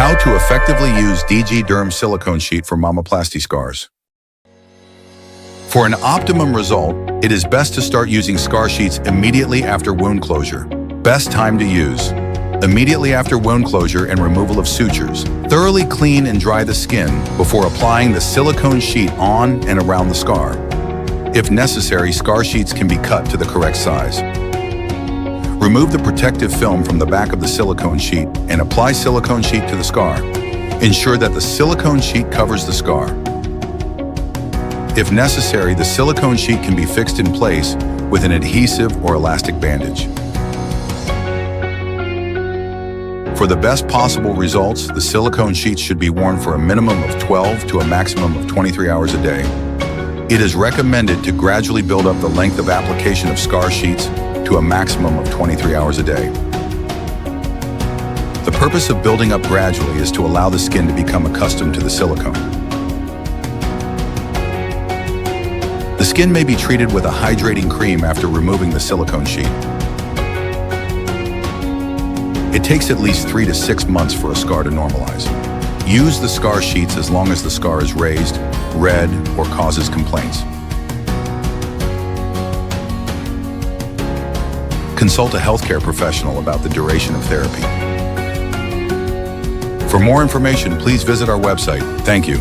How to effectively use DG Derm silicone sheet for mammoplasty scars. For an optimum result, it is best to start using scar sheets immediately after wound closure. Best time to use: immediately after wound closure and removal of sutures. Thoroughly clean and dry the skin before applying the silicone sheet on and around the scar. If necessary, scar sheets can be cut to the correct size. Remove the protective film from the back of the silicone sheet and apply silicone sheet to the scar. Ensure that the silicone sheet covers the scar. If necessary, the silicone sheet can be fixed in place with an adhesive or elastic bandage. For the best possible results, the silicone sheets should be worn for a minimum of 12 to a maximum of 23 hours a day. It is recommended to gradually build up the length of application of scar sheets to a maximum of 23 hours a day. The purpose of building up gradually is to allow the skin to become accustomed to the silicone. The skin may be treated with a hydrating cream after removing the silicone sheet. It takes at least 3 to 6 months for a scar to normalize. Use the scar sheets as long as the scar is raised, red, or causes complaints. Consult a healthcare professional about the duration of therapy. For more information, please visit our website. Thank you.